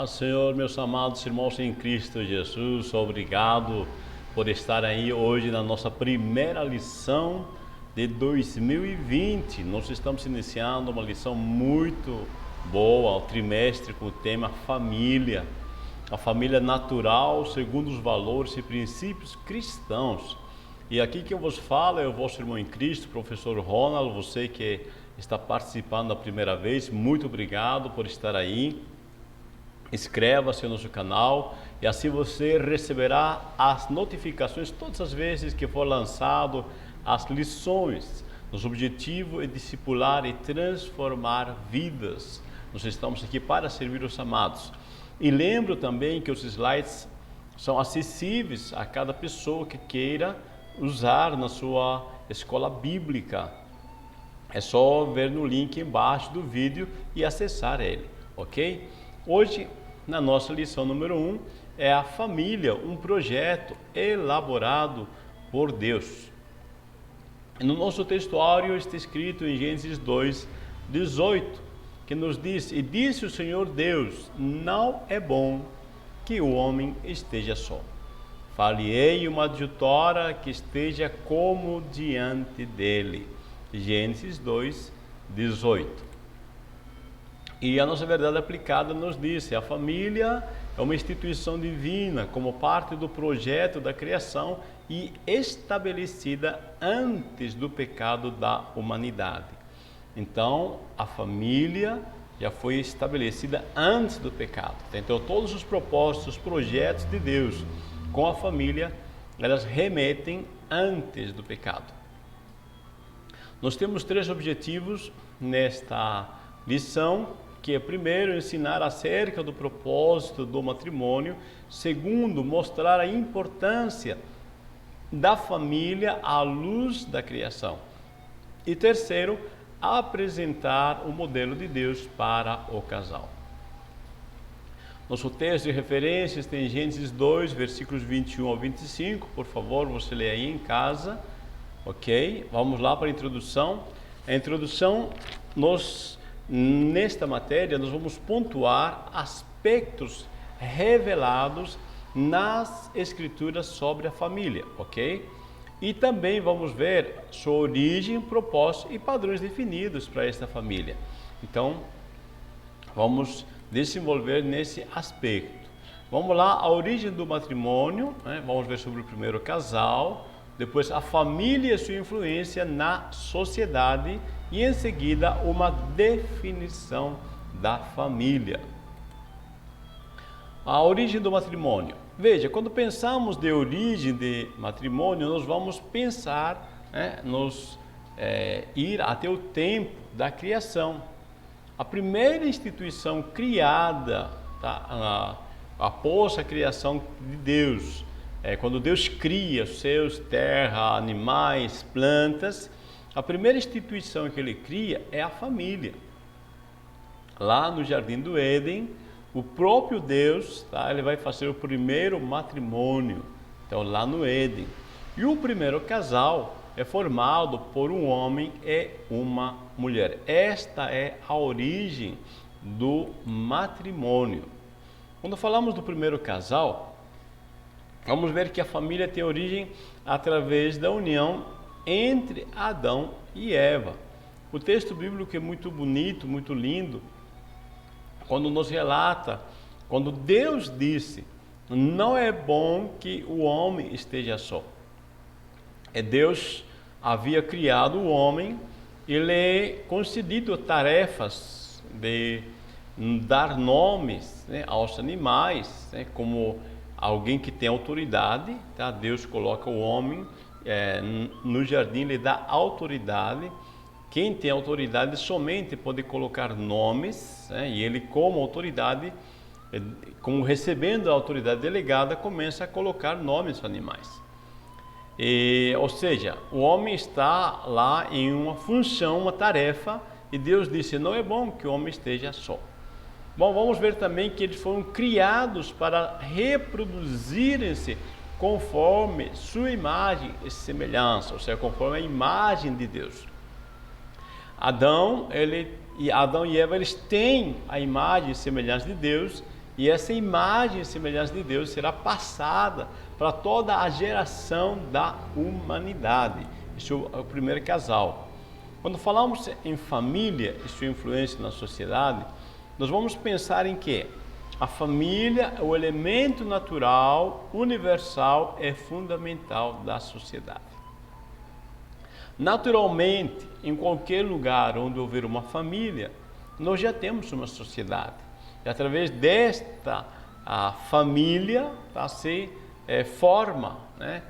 Paz, Senhor, meus amados irmãos em Cristo Jesus, obrigado por estar aí hoje na nossa primeira lição de 2020. Nós estamos iniciando uma lição muito boa, o trimestre com o tema família. A família natural, segundo os valores e princípios cristãos. E aqui que eu vos falo é o vosso irmão em Cristo, professor Ronald, você que está participando a primeira vez, muito obrigado por estar aí. Inscreva-se no nosso canal e assim você receberá as notificações todas as vezes que for lançado as lições. Nosso objetivo é discipular e transformar vidas. Nós estamos aqui para servir os amados. E lembro também que os slides são acessíveis a cada pessoa que queira usar na sua escola bíblica. É só ver no link embaixo do vídeo e acessar ele, ok? Hoje, na nossa lição número 1, é a família, um projeto elaborado por Deus. No nosso textuário está escrito em Gênesis 2:18, que nos diz: E disse o Senhor Deus, não é bom que o homem esteja só. Far-lhe-ei uma adjutora que esteja como diante dele. Gênesis 2:18. E a nossa verdade aplicada nos diz: a família é uma instituição divina, como parte do projeto da criação e estabelecida antes do pecado da humanidade. Então, a família já foi estabelecida antes do pecado. Então, todos os propósitos, os projetos de Deus com a família, elas remetem antes do pecado. Nós temos 3 objetivos nesta lição, que é primeiro ensinar acerca do propósito do matrimônio, segundo mostrar a importância da família à luz da criação e terceiro apresentar o modelo de Deus para o casal. Nosso texto de referências tem Gênesis 2, versículos 21 ao 25, por favor, você lê aí em casa, ok? Vamos lá para a introdução. A introdução, nesta matéria, nós vamos pontuar aspectos revelados nas Escrituras sobre a família, ok? E também vamos ver sua origem, propósito e padrões definidos para esta família. Então, vamos desenvolver nesse aspecto. Vamos lá, a origem do matrimônio, né? Vamos ver sobre o primeiro casal, depois a família e sua influência na sociedade e em seguida uma definição da família. A origem do matrimônio. Veja, quando pensamos de origem de matrimônio, nós vamos pensar, ir até o tempo da criação. A primeira instituição criada, após a criação de Deus, quando Deus cria os céus, terra, animais, plantas, a primeira instituição que ele cria é a família. Lá no Jardim do Éden, o próprio Deus, ele vai fazer o primeiro matrimônio, então lá no Éden. E o primeiro casal é formado por um homem e uma mulher. Esta é a origem do matrimônio. Quando falamos do primeiro casal, vamos ver que a família tem origem através da união entre Adão e Eva. O texto bíblico é muito bonito, muito lindo, quando nos relata, quando Deus disse, não é bom que o homem esteja só. Deus havia criado o homem, ele concedido tarefas de dar nomes, aos animais, como alguém que tem autoridade, Deus coloca o homem no jardim, lhe dá autoridade. Quem tem autoridade somente pode colocar nomes, e ele, como autoridade, como recebendo a autoridade delegada, começa a colocar nomes aos animais. Ou seja, o homem está lá em uma função, uma tarefa, e Deus disse, não é bom que o homem esteja só. Bom, vamos ver também que eles foram criados para reproduzirem-se conforme sua imagem e semelhança, ou seja, conforme a imagem de Deus. Adão e Eva, eles têm a imagem e semelhança de Deus, e essa imagem e semelhança de Deus será passada para toda a geração da humanidade. Isso é o primeiro casal. Quando falamos em família e sua influência na sociedade, nós vamos pensar em que a família é o elemento natural, universal e fundamental da sociedade. Naturalmente, em qualquer lugar onde houver uma família, nós já temos uma sociedade. E através desta família se forma, né,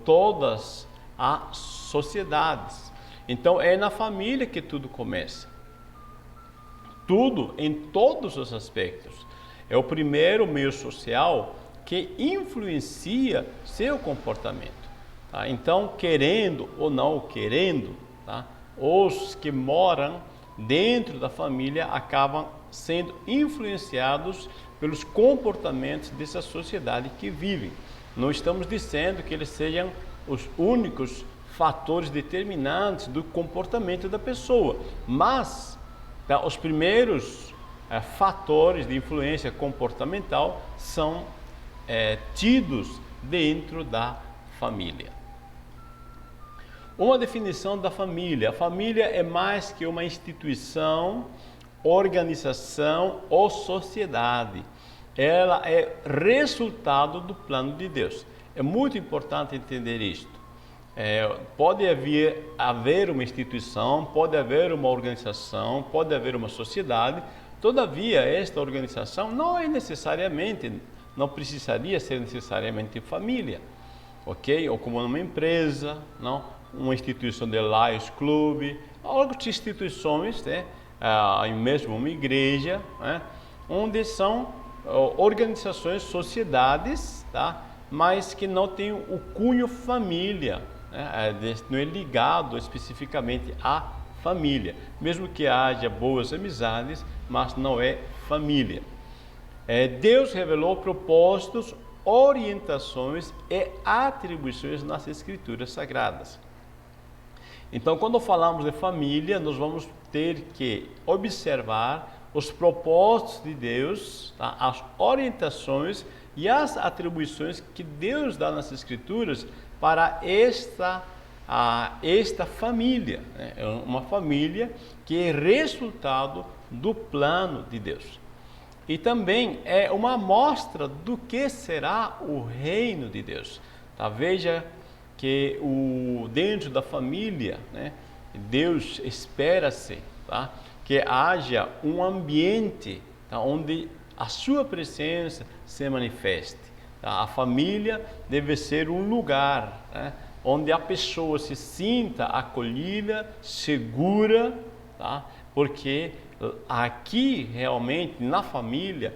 todas as sociedades. Então é na família que tudo começa. Tudo, em todos os aspectos. É o primeiro meio social que influencia seu comportamento. Tá? Então, querendo ou não querendo, tá? Os que moram dentro da família acabam sendo influenciados pelos comportamentos dessa sociedade que vivem. Não estamos dizendo que eles sejam os únicos fatores determinantes do comportamento da pessoa, mas os primeiros fatores de influência comportamental são tidos dentro da família. Uma definição da família: a família é mais que uma instituição, organização ou sociedade. Ela é resultado do plano de Deus. É muito importante entender isto. Pode haver uma instituição, pode haver uma organização, pode haver uma sociedade, todavia esta organização não precisaria ser necessariamente família, ok? Ou como uma empresa, não? Uma instituição de Lions Club, outras instituições, né? Mesmo uma igreja, né? Onde são organizações, sociedades, tá? Mas que não têm o cunho família, né? Não é ligado especificamente à família, mesmo que haja boas amizades, mas não é família. Deus revelou propósitos, orientações e atribuições nas Escrituras Sagradas. Então, quando falamos de família, nós vamos ter que observar os propósitos de Deus, tá? As orientações e as atribuições que Deus dá nas Escrituras para esta família, né? É uma família que é resultado do plano de Deus. E também é uma amostra do que será o reino de Deus. Tá? Veja que dentro da família, né, Deus espera-se, tá, que haja um ambiente, tá, onde a sua presença se manifeste. Tá? A família deve ser um lugar, né, onde a pessoa se sinta acolhida, segura, tá? Porque aqui realmente na família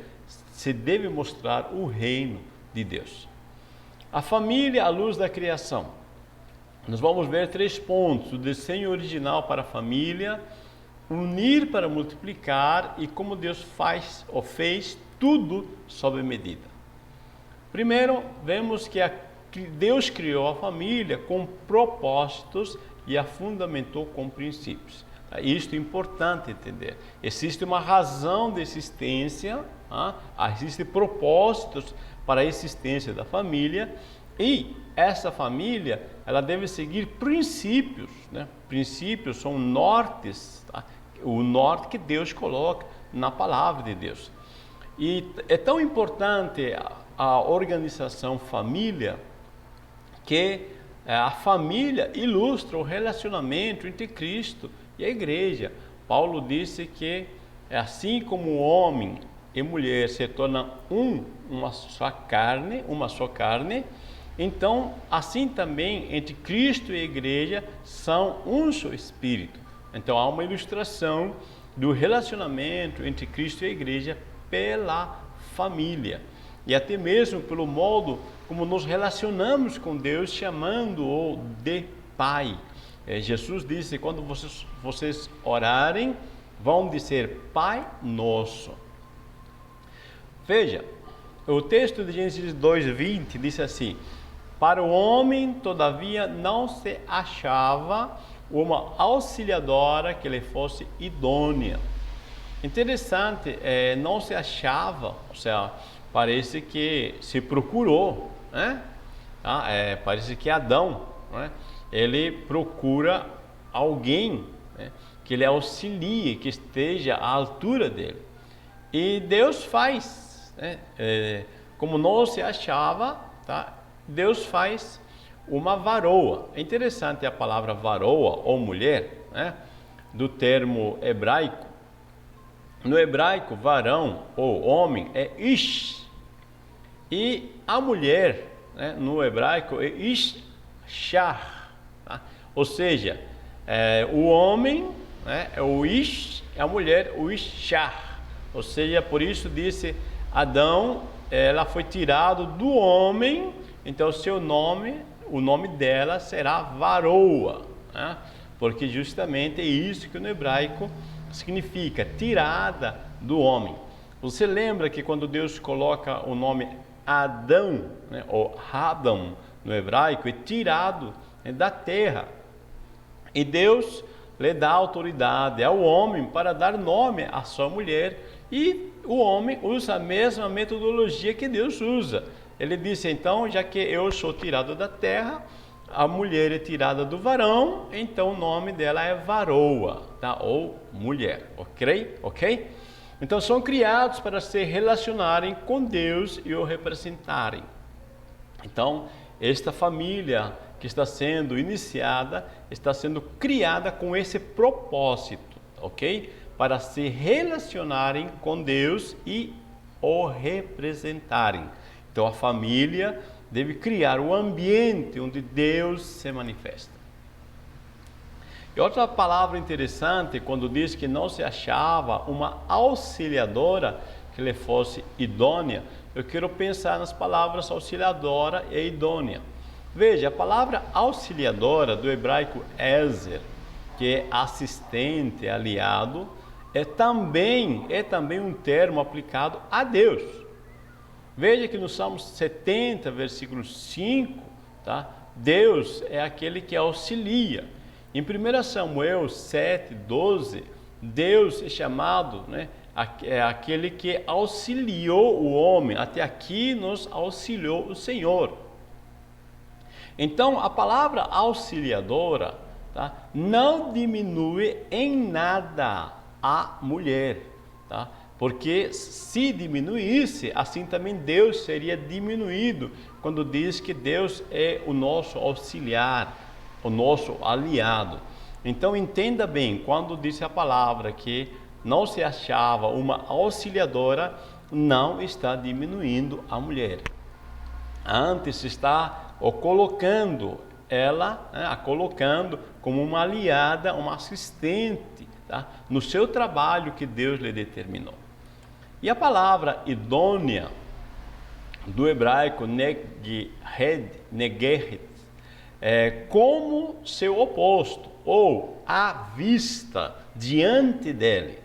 se deve mostrar o reino de Deus. A família à luz da criação. Nós vamos ver 3 pontos: o desenho original para a família, unir para multiplicar e como Deus fez tudo sob medida. Primeiro, vemos que Deus criou a família com propósitos e a fundamentou com princípios. Isto é importante entender. Existe uma razão de existência, existem propósitos para a existência da família, e essa família ela deve seguir princípios, né? Princípios são nortes, tá? O norte que Deus coloca na palavra de Deus. E é tão importante a organização família que a família ilustra o relacionamento entre Cristo e a igreja. Paulo disse que assim como o homem e mulher se tornam uma só carne, então assim também entre Cristo e a igreja são um só espírito. Então há uma ilustração do relacionamento entre Cristo e a igreja pela família, e até mesmo pelo modo como nos relacionamos com Deus, chamando-o de Pai. Jesus disse: quando vocês orarem, vão dizer Pai Nosso. Veja, o texto de Gênesis 2:20 diz assim: para o homem, todavia, não se achava uma auxiliadora que lhe fosse idônea. interessante, não se achava, ou seja, parece que se procurou, né? Parece que Adão, né? Ele procura alguém, né, que ele auxilie, que esteja à altura dele. E Deus faz, né? Como não se achava, tá? Deus faz uma varoa. É interessante a palavra varoa ou mulher, né? Do termo hebraico. No hebraico, varão ou homem é ish. E a mulher, né, no hebraico é ishar. Tá? Ou seja, o homem, né, é o ish, a mulher o ishar. Ou seja, por isso disse Adão, ela foi tirada do homem, então o nome dela será varoa, né? Porque justamente é isso que no hebraico significa, tirada do homem. Você lembra que quando Deus coloca o nome Adão, né, ou Adam no hebraico, é tirado, né, da terra. E Deus lhe dá autoridade ao homem para dar nome à sua mulher, e o homem usa a mesma metodologia que Deus usa. Ele disse, então, já que eu sou tirado da terra, a mulher é tirada do varão, então o nome dela é varoa, tá? Ou mulher, ok? Então são criados para se relacionarem com Deus e o representarem. Então, esta família que está sendo iniciada, está sendo criada com esse propósito, ok? Para se relacionarem com Deus e o representarem. Então a família deve criar um ambiente onde Deus se manifesta. E outra palavra interessante, quando diz que não se achava uma auxiliadora que lhe fosse idônea, eu quero pensar nas palavras auxiliadora e idônea. Veja, a palavra auxiliadora do hebraico ezer, que é assistente, aliado, é também um termo aplicado a Deus. Veja que no Salmo 70, versículo 5, tá? Deus é aquele que auxilia. Em 1 Samuel 7, 12, Deus é chamado, né, é aquele que auxiliou o homem. Até aqui nos auxiliou o Senhor. Então, a palavra auxiliadora, tá, não diminui em nada a mulher, tá? Porque se diminuísse, assim também Deus seria diminuído, quando diz que Deus é o nosso auxiliar, o nosso aliado. Então entenda bem, quando disse a palavra que não se achava uma auxiliadora, não está diminuindo a mulher. Antes está colocando ela, né, a colocando como uma aliada, uma assistente, tá, no seu trabalho que Deus lhe determinou. E a palavra idônea, do hebraico negeret, é como seu oposto, ou à vista, diante dele.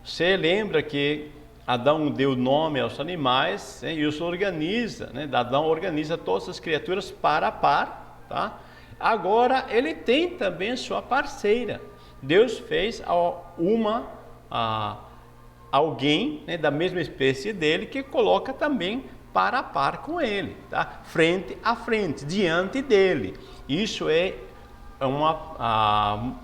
Você lembra que Adão deu nome aos animais, né, e os organiza, né? Adão organiza todas as criaturas par a par, tá? Agora ele tem também sua parceira. Deus fez alguém, né, da mesma espécie dele, que coloca também par a par com ele, tá? Frente a frente, diante dele. Isso é uma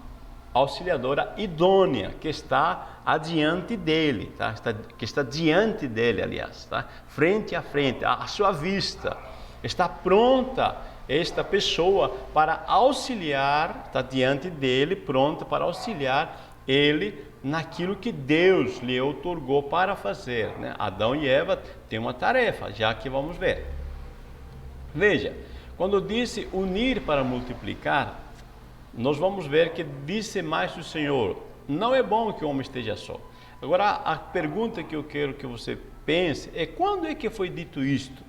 auxiliadora idônea, que está adiante dele, tá? Que está diante dele, aliás, tá? Frente a frente, à sua vista. Está pronta esta pessoa para auxiliar, está diante dele, pronta para auxiliar ele naquilo que Deus lhe outorgou para fazer, né? Adão e Eva têm uma tarefa, já que vamos ver. Veja, quando disse unir para multiplicar, nós vamos ver que disse mais o Senhor, não é bom que o homem esteja só. Agora, a pergunta que eu quero que você pense é: quando é que foi dito isto?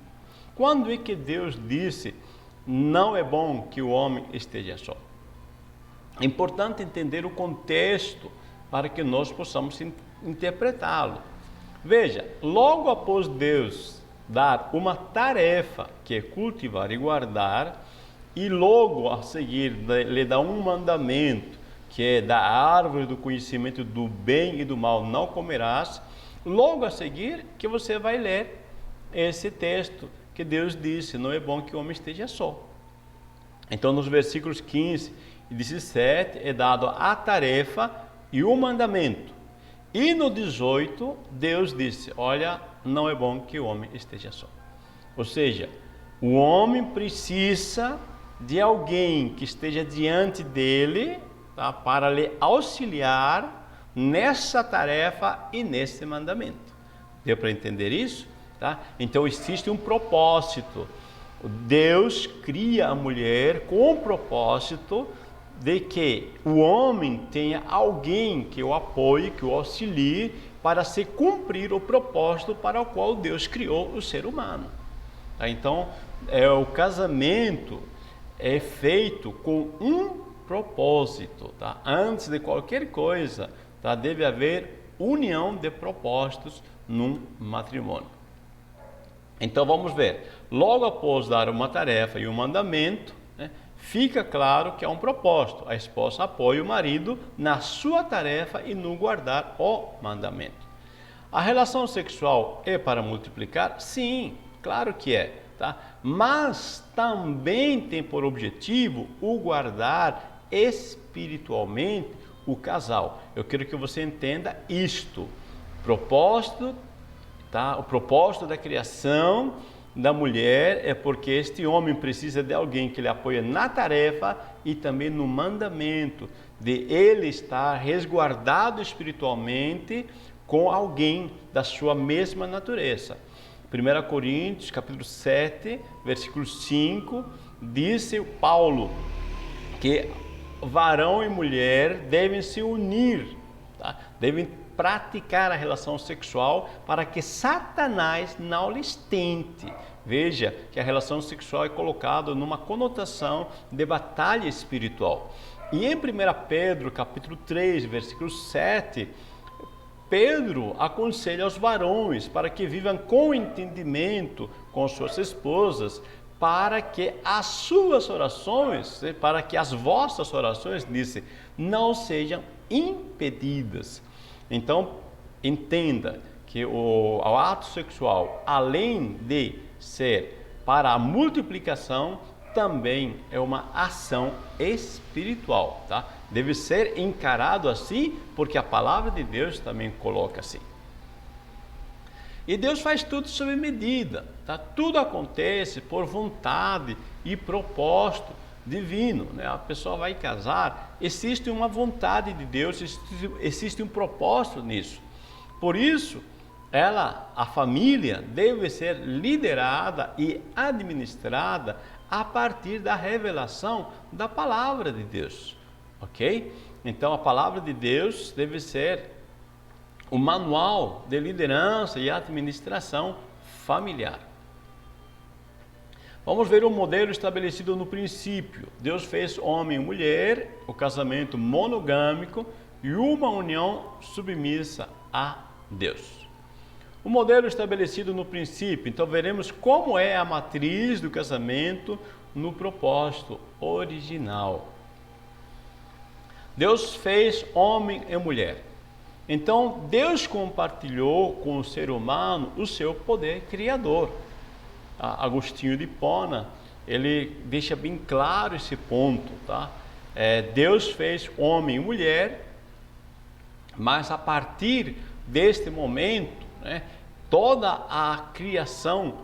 Quando é que Deus disse, não é bom que o homem esteja só? É importante entender o contexto para que nós possamos interpretá-lo. Veja, logo após Deus dar uma tarefa, que é cultivar e guardar, e logo a seguir lhe dá um mandamento, que é da árvore do conhecimento do bem e do mal não comerás, logo a seguir que você vai ler esse texto que Deus disse, não é bom que o homem esteja só. Então nos versículos 15 e 17 é dado a tarefa e o mandamento. E no 18 Deus disse, olha, não é bom que o homem esteja só. Ou seja, o homem precisa de alguém que esteja diante dele, tá, para lhe auxiliar nessa tarefa e nesse mandamento. Deu para entender isso? Tá? Então existe um propósito. Deus cria a mulher com o propósito de que o homem tenha alguém que o apoie, que o auxilie para se cumprir o propósito para o qual Deus criou o ser humano. Tá? Então, o casamento é feito com um propósito. Tá? Antes de qualquer coisa, tá? Deve haver união de propósitos num matrimônio. Então vamos ver, logo após dar uma tarefa e um mandamento, né, fica claro que há um propósito. A esposa apoia o marido na sua tarefa e no guardar o mandamento. A relação sexual é para multiplicar? Sim, claro que é. Tá? Mas também tem por objetivo o guardar espiritualmente o casal. Eu quero que você entenda isto. Propósito, tá? O propósito da criação da mulher é porque este homem precisa de alguém que lhe apoie na tarefa e também no mandamento, de ele estar resguardado espiritualmente com alguém da sua mesma natureza. 1 Coríntios, capítulo 7, versículo 5, disse Paulo que varão e mulher devem se unir, tá? Devem praticar a relação sexual para que Satanás não lhes tente. Veja que a relação sexual é colocada numa conotação de batalha espiritual. E em 1 Pedro, capítulo 3, versículo 7, Pedro aconselha aos varões para que vivam com entendimento com suas esposas, para que as suas orações, para que as vossas orações, disse, não sejam impedidas. Então, entenda que o ato sexual, além de ser para a multiplicação, também é uma ação espiritual, tá? Deve ser encarado assim, porque a palavra de Deus também coloca assim. E Deus faz tudo sob medida, tá? Tudo acontece por vontade e propósito divino, né? A pessoa vai casar, existe uma vontade de Deus, existe um propósito nisso. Por isso, a família deve ser liderada e administrada a partir da revelação da palavra de Deus, ok? Então a palavra de Deus deve ser o manual de liderança e administração familiar. Vamos ver o modelo estabelecido no princípio. Deus fez homem e mulher, o casamento monogâmico e uma união submissa a Deus. O modelo estabelecido no princípio, então veremos como é a matriz do casamento no propósito original. Deus fez homem e mulher. Então Deus compartilhou com o ser humano o seu poder criador. Agostinho de Hipona, ele deixa bem claro esse ponto, tá? Deus fez homem e mulher, mas a partir deste momento, né, toda a criação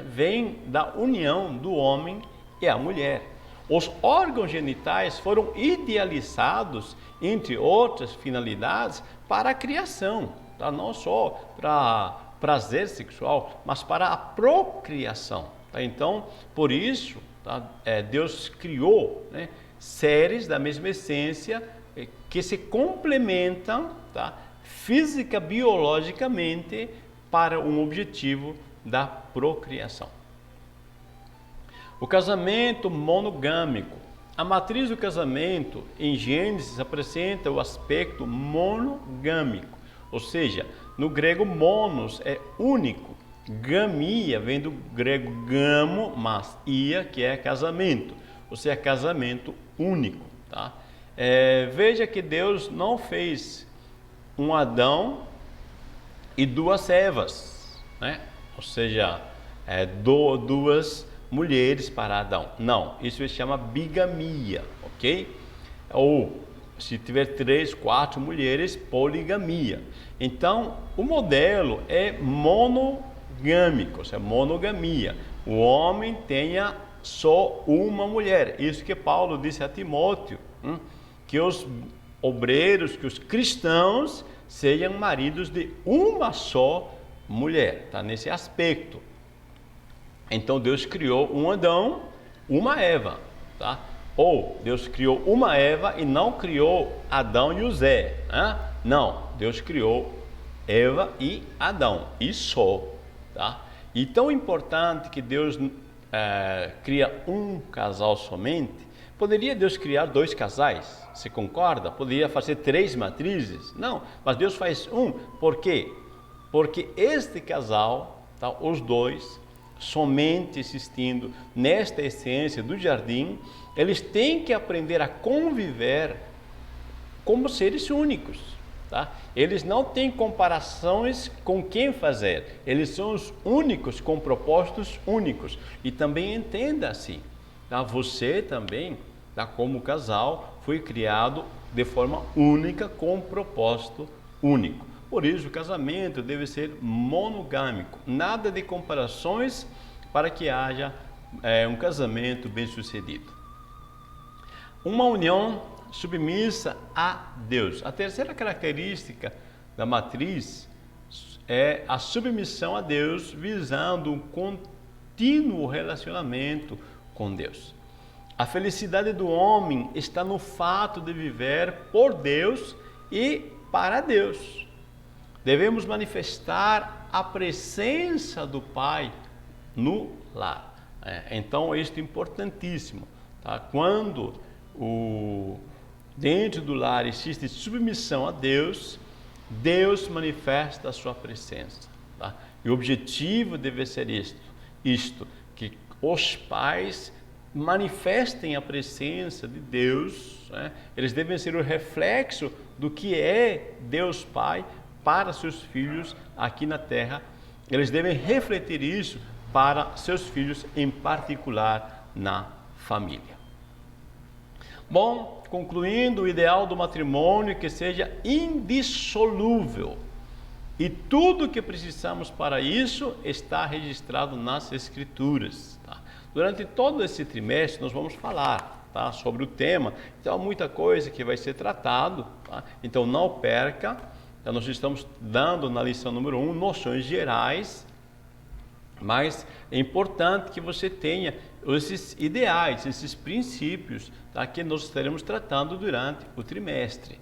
vem da união do homem e a mulher. Os órgãos genitais foram idealizados, entre outras finalidades, para a criação, tá? Não só para prazer sexual, mas para a procriação. Tá? Então, por isso, tá? Deus criou, né, seres da mesma essência que se complementam, tá? Física, biologicamente, para um objetivo da procriação. O casamento monogâmico. A matriz do casamento em Gênesis apresenta o aspecto monogâmico, ou seja, no grego monos é único, gamia vem do grego gamo, mas ia, que é casamento, ou seja, casamento único, tá? Veja que Deus não fez um Adão e duas Evas, né? Ou seja, duas mulheres para Adão. Não, isso se chama bigamia, ok? Ou se tiver 3, 4 mulheres, poligamia. Então, o modelo é monogâmico, é monogamia. O homem tenha só uma mulher. Isso que Paulo disse a Timóteo, que os obreiros, que os cristãos sejam maridos de uma só mulher, tá? Nesse aspecto. Então Deus criou um Adão, uma Eva, tá? Ou Deus criou uma Eva e não criou Adão e o Zé, né? Não, Deus criou Eva e Adão, e só, tá? E tão importante que Deus cria um casal somente. Poderia Deus criar 2 casais? Você concorda? Poderia fazer 3 matrizes? Não, mas Deus faz um. Por quê? Porque este casal, tá, os dois, somente existindo nesta essência do jardim, eles têm que aprender a conviver como seres únicos. Tá? Eles não têm comparações com quem fazer, eles são os únicos com propósitos únicos. E também entenda assim, tá? Você também, tá, como casal, foi criado de forma única com propósito único. Por isso o casamento deve ser monogâmico, nada de comparações para que haja um casamento bem sucedido. Uma união submissa a Deus. A terceira característica da matriz é a submissão a Deus, visando um contínuo relacionamento com Deus. A felicidade do homem está no fato de viver por Deus e para Deus. Devemos manifestar a presença do Pai no lar. Então, isso é importantíssimo. Tá? Quando dentro do lar existe submissão a Deus, Deus manifesta a sua presença. Tá? E o objetivo deve ser isto, que os pais manifestem a presença de Deus, né? Eles devem ser o reflexo do que é Deus Pai para seus filhos aqui na terra. Eles devem refletir isso para seus filhos, em particular na família. Bom, concluindo, o ideal do matrimônio é que seja indissolúvel. E tudo o que precisamos para isso está registrado nas Escrituras. Tá? Durante todo esse trimestre nós vamos falar, tá, sobre o tema. Então, muita coisa que vai ser tratado. Tá? Então, não perca. Então, nós estamos dando na lição número 1 noções gerais, mas é importante que você tenha esses ideais, esses princípios, tá, que nós estaremos tratando durante o trimestre.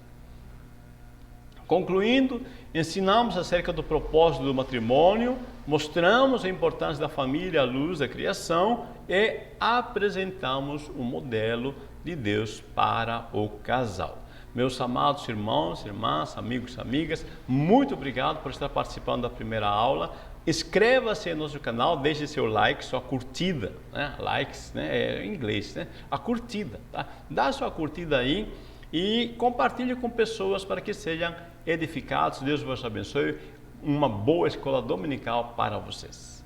Concluindo, ensinamos acerca do propósito do matrimônio, mostramos a importância da família à luz da criação e apresentamos o modelo de Deus para o casal. Meus amados irmãos, irmãs, amigos, amigas, muito obrigado por estar participando da primeira aula. Inscreva-se no nosso canal, deixe seu like, sua curtida, né? Likes, né? É em inglês, né? A curtida, tá? Dá sua curtida aí e compartilhe com pessoas para que sejam edificados. Deus vos abençoe. Uma boa escola dominical para vocês.